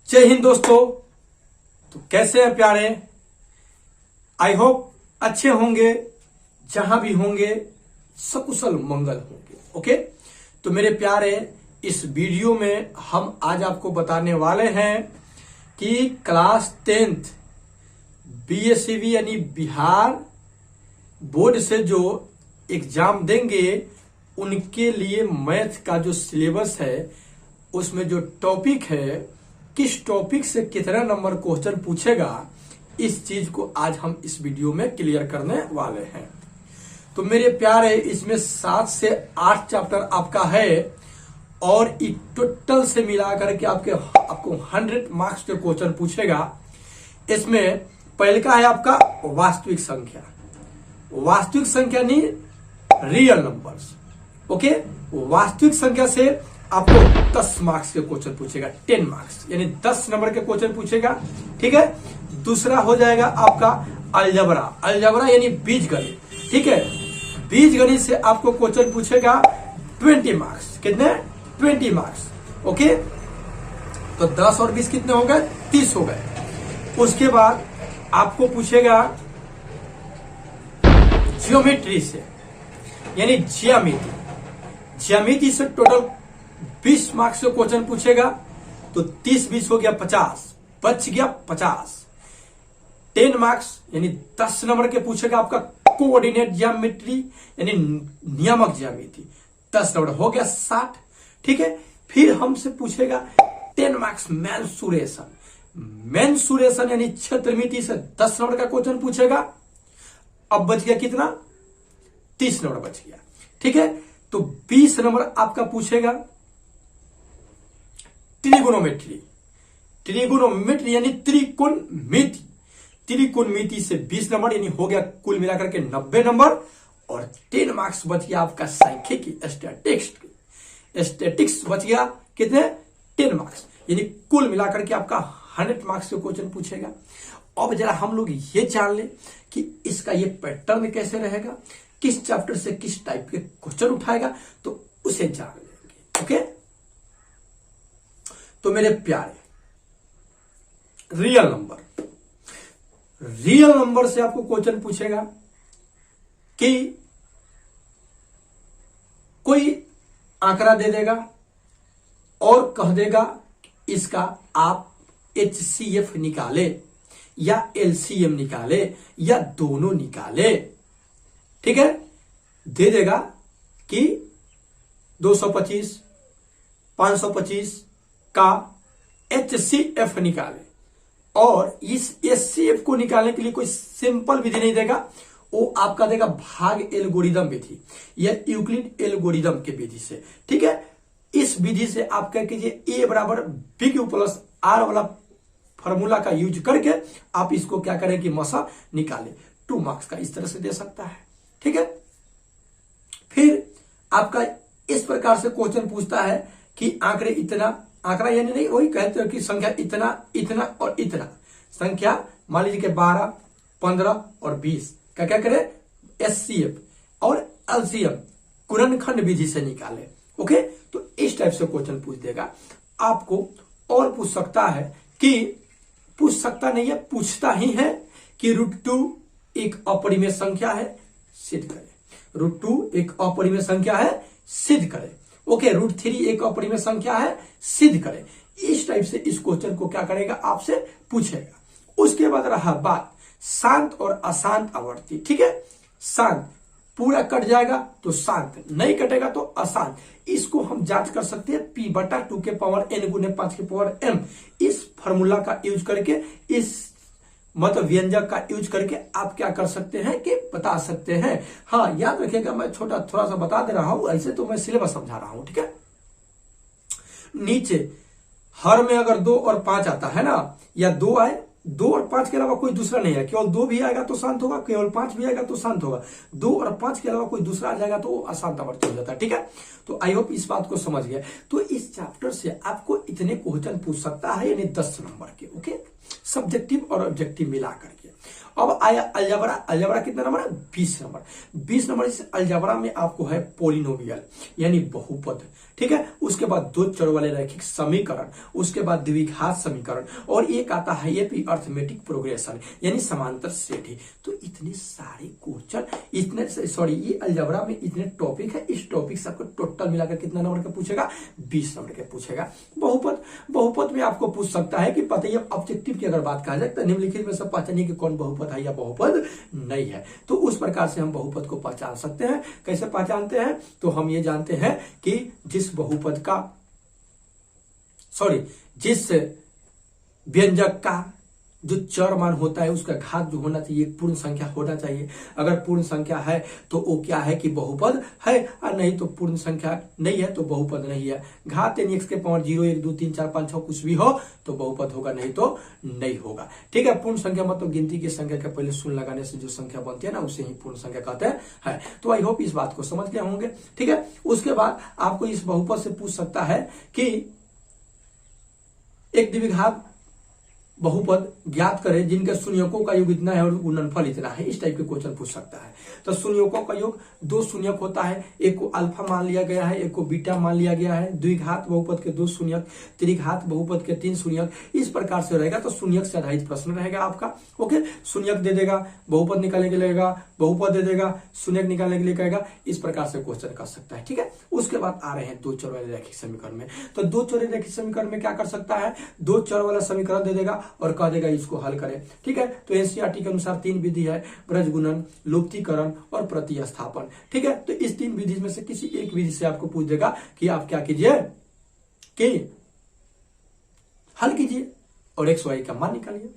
जय हिंद दोस्तों। तो कैसे हैं प्यारे? आई होप अच्छे होंगे, जहां भी होंगे सकुशल मंगल होंगे। ओके, तो मेरे प्यारे, इस वीडियो में हम आज आपको बताने वाले हैं कि क्लास 10th बीएससीबी यानी बिहार बोर्ड से जो एग्जाम देंगे उनके लिए मैथ का जो सिलेबस है उसमें जो टॉपिक है, किस टॉपिक से कितना नंबर क्वेश्चन पूछेगा, इस चीज को आज हम इस वीडियो में क्लियर करने वाले हैं। तो मेरे प्यारे, इसमें 7 से 8 चैप्टर आपका है और टोटल से मिलाकर के आपको 100 मार्क्स के क्वेश्चन पूछेगा। इसमें पहले का है आपका वास्तविक संख्या। वास्तविक संख्या नहीं, रियल नंबर्स। ओके, वास्तविक संख्या से आपको 10 मार्क्स के क्वेश्चन पूछेगा, 10 मार्क्स यानी 10 नंबर के क्वेश्चन पूछेगा। ठीक है। दूसरा हो जाएगा आपका अलजबरा। अलजबरा यानी बीजगणित। ठीक है, बीजगणित से आपको क्वेश्चन पूछेगा 20 मार्क्स। कितने? 20 मार्क्स। ओके, तो 10 और 20 कितने हो गए? 30 हो गए। उसके बाद आपको पूछेगा ज्योमेट्री से यानी ज्यामिति। ज्यामिति से टोटल 20 मार्क्स का क्वेश्चन पूछेगा। तो 30-20 हो गया 50, बच गया 50। 10 मार्क्स यानी 10 नंबर के पूछेगा आपका कोऑर्डिनेट ज्यामिति यानी नियामक ज्यामिति। 10 नंबर हो गया 60। ठीक है। फिर हमसे पूछेगा 10 मार्क्स मेंसुरेशन। मेंसुरेशन यानी क्षेत्रमिति से 10 नंबर का क्वेश्चन पूछेगा। अब बच गया कितना? 30 नंबर बच गया। ठीक है। तो 20 नंबर आपका पूछेगा त्रिगोनोमेट्री। त्रिगोनोमेट्री यानी त्रिकोणमिति। त्रिकोणमिति से 20 नंबर यानी हो गया कुल मिलाकर के 90 नंबर। और 10 मार्क्स बच गया आपका सांख्यिकी स्टैटिक्स बच गया कितने? 10 मार्क्स यानी कुल मिलाकर के आपका 100 मार्क्स के क्वेश्चन पूछेगा। अब जरा हम लोग ये जान ले कि इसका ये पैटर्न कैसे रहेगा, किस चैप्टर से किस टाइप के क्वेश्चन उठाएगा, तो उसे जान लेंगे। ओके, तो मेरे प्यारे, रियल नंबर से आपको क्वेश्चन पूछेगा कि कोई आंकड़ा दे देगा और कह देगा इसका आप HCF निकाले या LCM निकाले या दोनों निकाले। ठीक है। दे देगा कि 225, 525 का HCF निकाले। और इस HCF को निकालने के लिए कोई सिंपल विधि नहीं देगा, वो आपका देगा भाग एल्गोरिदम विधि या यूक्लिड एल्गोरिदम के विधि से। ठीक है। इस विधि से आप क्या कीजिए, A बराबर BQ प्लस R वाला फॉर्मूला का यूज करके आप इसको क्या करें कि मसा निकाले। 2 मार्क्स का इस तरह से दे सकता है। ठीक है। फिर आपका इस प्रकार से क्वेश्चन पूछता है कि आंकड़े इतना, आंकड़ा यानी नहीं, वही कहते हैं कि संख्या इतना, इतना और इतना। संख्या मान लीजिए कि 12, 15 और 20 क्या क्या करे? HCF और LCM गुणनखंड विधि से निकाले। ओके, तो इस टाइप से क्वेश्चन पूछ देगा आपको। और पूछ सकता है कि, पूछ सकता नहीं है, पूछता ही है कि √2 एक अपरिमेय संख्या है, सिद्ध करें। √2 एक अपरिमेय संख्या है, सिद्ध करें। ओके, √3 एक अपरिमेय संख्या है, सिद्ध करें। इस टाइप से इस क्वेश्चन को क्या करेगा, आपसे पूछेगा। उसके बाद रहा बात शांत और अशांत आवर्ती। ठीक है। शांत पूरा कट जाएगा तो शांत, नहीं कटेगा तो अशांत। इसको हम जांच कर सकते हैं P/2 के पावर n गुने 5 के पावर m। इस फॉर्मूला का यूज करके, इस मतलब व्यंजक का यूज करके आप क्या कर सकते हैं कि बता सकते हैं। हाँ, याद रखिएगा, मैं थोड़ा सा बता दे रहा हूं, ऐसे तो मैं सिलेबस समझा रहा हूं। ठीक है। नीचे हर में अगर 2 और 5 आता है ना, या 2 आए, 2 और 5 के अलावा कोई दूसरा नहीं है, केवल 2 भी आएगा तो शांत होगा, केवल 5 भी आएगा तो शांत होगा। 2 और 5 के अलावा कोई दूसरा आ जाएगा तो अशांत आवर्ती हो जाता है। ठीक है। तो आई होप इस बात को समझ गए। तो इस चैप्टर से आपको इतने क्वेश्चन पूछ सकता है, यानी 10 नंबर के। ओके, सब्जेक्टिव और ऑब्जेक्टिव मिला करके। अब आया अलजबरा। अलजबरा कितना नंबर है? 20 नंबर। 20 नंबर इस अलजबरा में आपको है पोलिनोमियल यानी बहुपद, ठीक है। उसके बाद दो चर वाले रैखिक समीकरण, उसके बाद द्विघात समीकरण, और एक आता है एपी अर्थमेटिक प्रोग्रेशन यानी समांतर श्रेणी। तो इतने सारे क्वेश्चन, इतने सॉरी ये अलजबरा में इतने टॉपिक है, इस टॉपिक से आपको टोटल मिलाकर कितना नंबर का पूछेगा? 20 नंबर का पूछेगा। बहुपद, बहुपद में आपको पूछ सकता है कि पता है ऑब्जेक्टिव की अगर बात कहा जाए तो निम्नलिखित में सब पहचानिए कि कौन बहुपद है या बहुपद नहीं है। तो उस प्रकार से हम बहुपद को पहचान सकते हैं। कैसे पहचानते हैं? तो हम ये जानते हैं कि जिस बहुपद का जिस व्यंजक का जो चर मान होता है उसका घात जो होना चाहिए पूर्ण संख्या होना चाहिए। अगर पूर्ण संख्या है तो वो क्या है कि बहुपद है, और नहीं तो पूर्ण संख्या नहीं है तो बहुपद नहीं है। घात यानी x के पावर 0 1 2 3 4 5 6 कुछ भी हो तो बहुपद होगा, नहीं तो नहीं होगा, ठीक है। पूर्ण संख्या मतलब गिनती की संख्या के पहले शून्य लगाने से जो संख्या बनती है ना उसे ही पूर्ण संख्या कहते हैं। तो आई होप इस बात को समझ गए होंगे, ठीक है। उसके बाद आपको इस बहुपद से पूछ सकता है कि एक द्विघात बहुपद ज्ञात करें जिनके शून्यकों का योग इतना है और गुणनफल इतना है। इस टाइप के क्वेश्चन पूछ सकता है। तो शून्यकों का योग दो शून्यक होता है, एक को अल्फा मान लिया गया है, एक को बीटा मान लिया गया है। द्विघात बहुपद के 2 शून्यक, त्रिघात बहुपद के 3 शून्यक, इस प्रकार से रहेगा। तो शून्यक से आधारित प्रश्न रहेगा आपका। ओके, शून्यक दे देगा, बहुपद निकालने के लिए कहेगा, बहुपद दे देगा, शून्यक निकालने के लिए कहेगा। इस प्रकार से क्वेश्चन कर सकता है, ठीक है। उसके बाद आ रहे हैं दो चर वाले रैखिक समीकरण में। तो दो चर रैखिक समीकरण में क्या कर सकता है? दो चर वाला समीकरण दे देगा और कह देगा इसको हल करें, ठीक है। तो एनसीईआरटी के अनुसार 3 विधि है, ब्रजगुणन, लुप्तीकरण और प्रतिस्थापन, ठीक है। तो इस 3 विधि में से किसी एक विधि से आपको पूछ देगा कि आप क्या कीजिए कि हल कीजिए और एक्स वाई का मान निकालिए।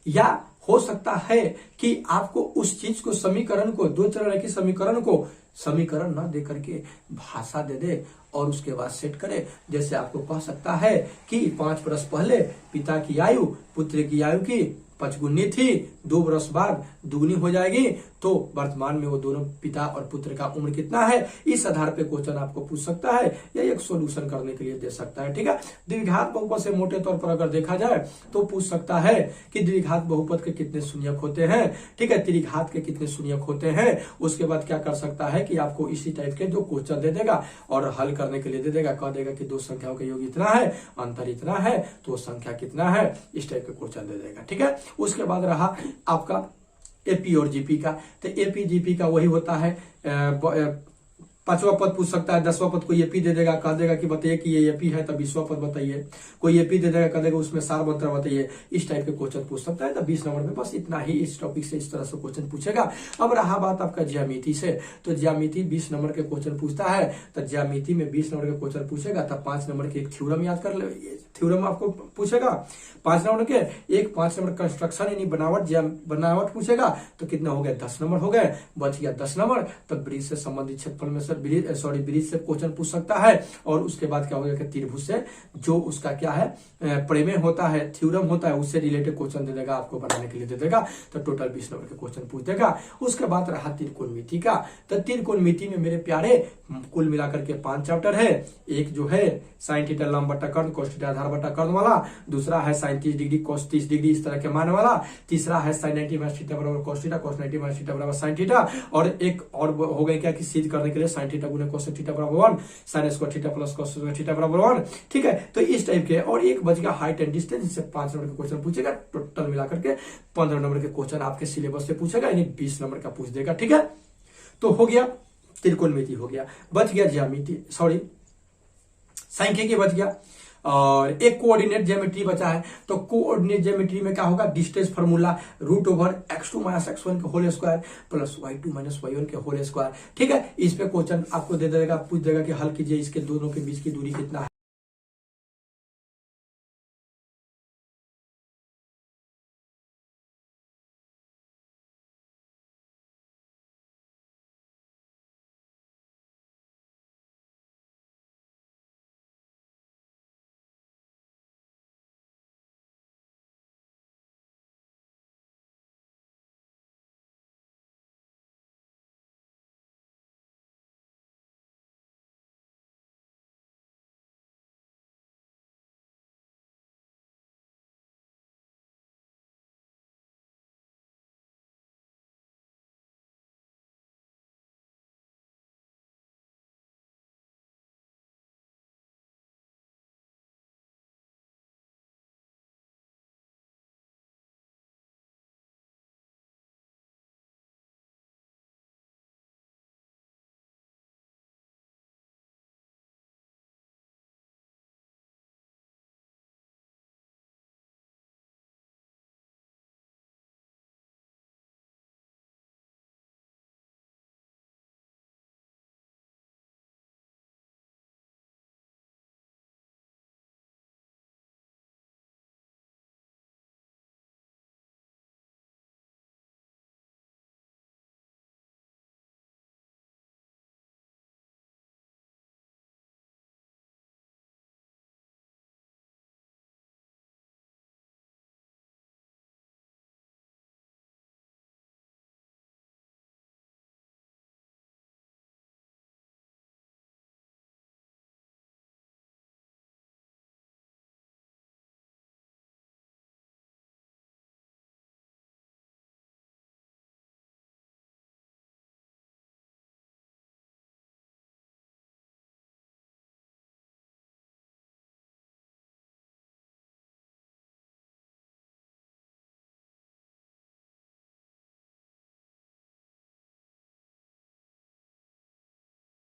या हो सकता है कि आपको उस चीज को समीकरण को, दो चर रैखिक समीकरण को समीकरण न दे करके भाषा दे दे और उसके बाद सेट करे। जैसे आपको कह सकता है कि 5 बरस पहले पिता की आयु पुत्र की आयु की 5 गुनी थी, 2 बरस बाद दुगनी हो जाएगी। तो वर्तमान में वो दोनों पिता और पुत्र का उम्र कितना है? इस आधार पे क्वेश्चन आपको पूछ सकता है या एक सोल्यूशन करने के लिए दे सकता है, ठीक है। द्विघात बहुपद से मोटे तौर पर अगर देखा जाए तो पूछ सकता है कि द्विघात बहुपद के कितने शून्यक होते हैं, ठीक है, त्रिघात के कितने शून्यक होते हैं। उसके बाद क्या कर सकता है कि आपको इसी टाइप के दो क्वेश्चन दे देगा और हल करने के लिए दे देगा, कह देगा कि दो संख्याओं का योग इतना है, अंतर इतना है, तो संख्या कितना है, इस टाइप के क्वेश्चन दे देगा, ठीक है। उसके बाद रहा आपका एपी और जीपी का। तो एपी जीपी का वही होता है, 5वां पद पूछ सकता है, 10वां पद को एपी दे देगा, कह देगा कि बताइए कि ये एपी है, तब 20वां पद बताइए। कोई एपी दे देगा, कह देगा उसमें सार मंत्र बताइए। इस टाइप के क्वेश्चन पूछ सकता है। तो 20 नंबर में बस इतना ही इस टॉपिक से इस तरह से क्वेश्चन पूछेगा। अब रहा बात आपका ज्यामिति से, तो ज्यामिति 20 नंबर के क्वेश्चन पूछता है। तो ज्यामिति में 20 नंबर के क्वेश्चन पूछेगा तब 5 नंबर के एक थ्योरम याद कर ले, थ्योरम आपको पूछेगा 5 नंबर के। एक 5 नंबर कंस्ट्रक्शन यानी बनावट पूछेगा तो कितना हो गया? 10 नंबर हो गए, बच गया 10 नंबर। तो ब्रिज से संबंधित क्षेत्रफल में से ब्रिज से क्वेश्चन पूछ सकता है। और उसके बाद क्या हो गया कि त्रिभुज से जो उसका क्या है प्रमेय होता है, थ्योरम होता है, उससे रिलेटेड क्वेश्चन दे देगा, आपको बनाने के लिए दे देगा। तो टोटल 20 नंबर के क्वेश्चन पूछ देगा। उसके बाद रहा त्रिकोणमिति का। तो त्रिकोणमिति में मेरे प्यारे कुल मिलाकर के 5 चैप्टर है। एक जो है साइन थीटा लंब बटा कर्ण कोस थीटा आधार बटा कर्ण वाला, दूसरा है साइन 30 डिग्री कोस 30 डिग्री इस तरह के मान वाला, तीसरा है साइन 90 माइनस थीटा बराबर कोस थीटा, कोस 90 माइनस थीटा बराबर साइन थीटा, और एक और हो गया क्या कि सिद्ध करने के लिए साइन थीटा गुने कोस थीटा बराबर 1, sine square theta plus cos square theta बराबर 1, ठीक है। तो इस टाइप के, और एक बच गया हाइट एंड डिस्टेंस, इससे 5 नंबर के क्वेश्चन पूछेगा। टोटल मिलाकर के 15 नंबर के क्वेश्चन आपके सिलेबस से पूछेगा, यानी 20 नंबर का पूछ देगा, ठीक है। तो हो गया त्रिकोणमिति, हो गया, बच गया ज्यामिति, सॉरी सांख्यिकी बच गया, और एक कोऑर्डिनेट ज्योमेट्री बचा है। तो कोऑर्डिनेट ज्योमेट्री में क्या होगा? Distance formula √x2 minus x1 के whole square plus y2 minus y1 के होल स्क्वायर, ठीक है। इस पे क्वेश्चन आपको दे देगा, पूछ देगा कि हल कीजिए, इसके दोनों के बीच की दूरी कितना